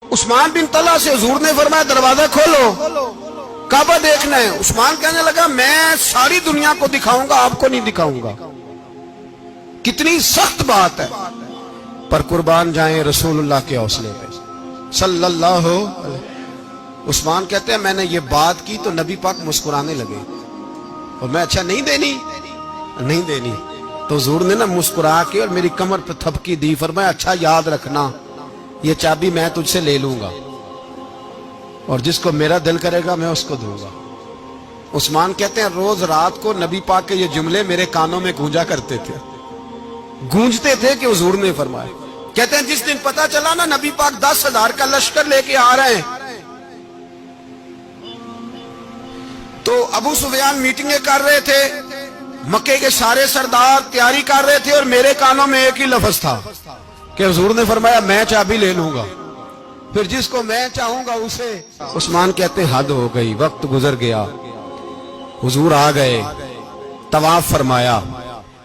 عثمان بن طلحہ سے حضور نے فرمایا دروازہ کھولو، کعبہ دیکھنا ہے۔ عثمان کہنے لگا میں ساری دنیا کو دکھاؤں گا، آپ کو نہیں دکھاؤں گا۔ کتنی سخت بات ہے، پر قربان جائیں رسول اللہ کے حوصلے پہ صلی اللہ علیہ۔ عثمان کہتے ہیں میں نے یہ بات کی تو نبی پاک مسکرانے لگے، اور میں اچھا نہیں دینی تو حضور نے نا مسکرا کے اور میری کمر پہ تھپکی دی، فرمایا اچھا یاد رکھنا یہ چابی میں تجھ سے لے لوں گا، اور جس کو میرا دل کرے گا میں اس کو دوں گا۔ عثمان کہتے ہیں روز رات کو نبی پاک کے یہ جملے میرے کانوں میں گونجتے تھے کہ حضور نے فرمایا۔ کہتے ہیں جس دن پتا چلا نا نبی پاک 10,000 کا لشکر لے کے آ رہے ہیں، تو ابو سفیان میٹنگیں کر رہے تھے، مکے کے سارے سردار تیاری کر رہے تھے، اور میرے کانوں میں ایک ہی لفظ تھا کہ حضور نے فرمایا میں چابی لے لوں گا، پھر جس کو میں چاہوں گا اسے۔ عثمان کہتے ہیں حد ہو گئی، وقت گزر گیا، حضور آ گئے، طواف فرمایا،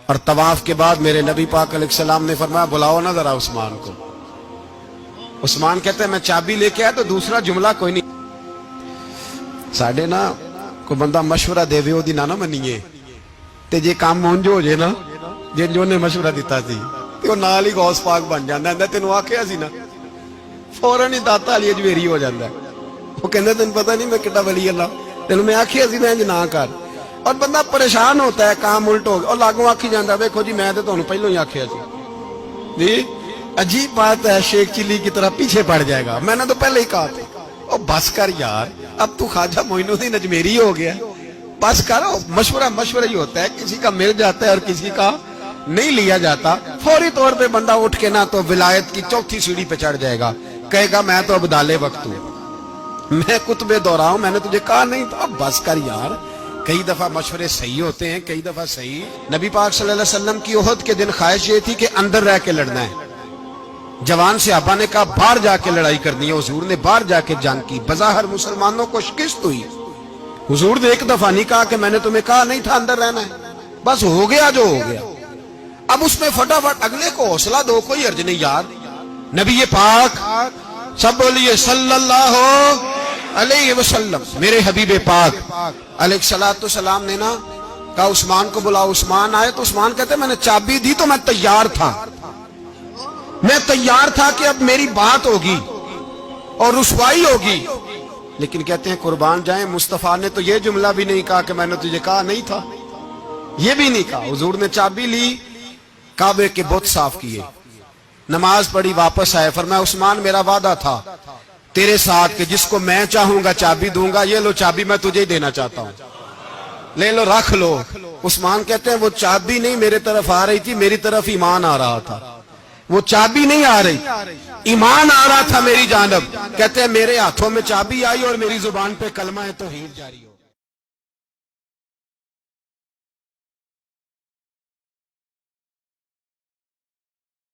اور طواف کے بعد میرے نبی پاک علیہ السلام نے فرمایا بلاؤ نا ذرا عثمان کو۔ عثمان کہتے ہیں میں چابی لے کے آیا تو دوسرا جملہ کوئی نہیں۔ ساڑھے نا کوئی بندہ مشورہ دے وے دی نہ منیے تے جے کام مونجو ہو جے نا، جن جو نے مشورہ دیتا سی تے وہ نال ہی غوث پاک بن جاندا ہے۔ تینوں آکھیا سی نا، فوراً ہی داتا علی اجمیری ہو جاندا ہے۔ وہ کہندے تینوں پتہ نہیں میں کڈا ولی اللہ، تینوں میں آکھیا سی میں انج نہ کر، اور بندہ پریشان ہوتا ہے کام الٹ ہو گیا، اور لاگوں آکھی جاندا ویکھو جی میں تے تانوں پہلوں ہی آکھیا سی جی۔ عجیب بات ہے، شیخ چلی کی طرح پیچھے پڑ جائے گا، میں نے تو پہلے ہی کہا تھا۔ او بس کر یار، اب تو خواجہ معین الدین اجمیری ہو گیا، بس کرو۔ مشورہ ہی ہوتا ہے، کسی کا مل جاتا ہے اور کسی کا نہیں لیا جاتا۔ فوری طور پہ بندہ اٹھ کے نہ تو ولایت کی چوتھی سیڑھی پہ چڑھ جائے گا، کہے گا میں تو اب دالے وقت ہوں، میں کتب دورہ ہوں، میں نے تجھے کہا نہیں تھا۔ اب بس کر یار، کئی دفعہ مشورے صحیح ہوتے ہیں، کئی دفعہ صحیح۔ نبی پاک صلی اللہ علیہ وسلم کی احد کے دن خواہش یہ تھی کہ اندر رہ کے لڑنا ہے۔ جوان صحابہ نے کہا باہر جا کے لڑائی کرنی ہے، حضور نے باہر جا کے جنگ کی، بظاہر مسلمانوں کو شکست ہوئی۔ حضور نے ایک دفعہ نہیں کہا کہ میں نے تمہیں کہا نہیں تھا اندر رہنا ہے، بس ہو گیا جو ہو گیا۔ اب اس میں فٹافٹ اگلے کو حوصلہ دو، کوئی عرض نہیں یار۔ نبی پاک سب بولیے صلی اللہ علیہ وسلم، میرے حبیب پاک علیہ الصلوۃ والسلام نے نا کہا عثمان کو بلاؤ۔ عثمان آئے تو عثمان کہتے میں نے چابی دی تو میں تیار تھا کہ اب میری بات ہوگی اور رسوائی ہوگی، لیکن کہتے ہیں قربان جائیں مصطفیٰ نے تو یہ جملہ بھی نہیں کہا کہ میں نے تجھے کہا نہیں تھا، یہ بھی نہیں کہا۔ حضور نے چابی لی، کعبے کے بت صاف کیے، نماز پڑھی، واپس آئے، فرمایا عثمان میرا وعدہ تھا تیرے ساتھ کہ جس کو میں چاہوں گا چابی دوں گا، یہ لو چابی میں تجھے ہی دینا چاہتا ہوں، لے لو رکھ لو۔ عثمان کہتے ہیں وہ چابی نہیں میرے طرف آ رہی تھی، میری طرف ایمان آ رہا تھا، وہ چابی نہیں آ رہی، ایمان آ رہا تھا میری جانب۔ کہتے ہیں میرے ہاتھوں میں چابی آئی اور میری زبان پہ کلمہ توحید جاری ہو۔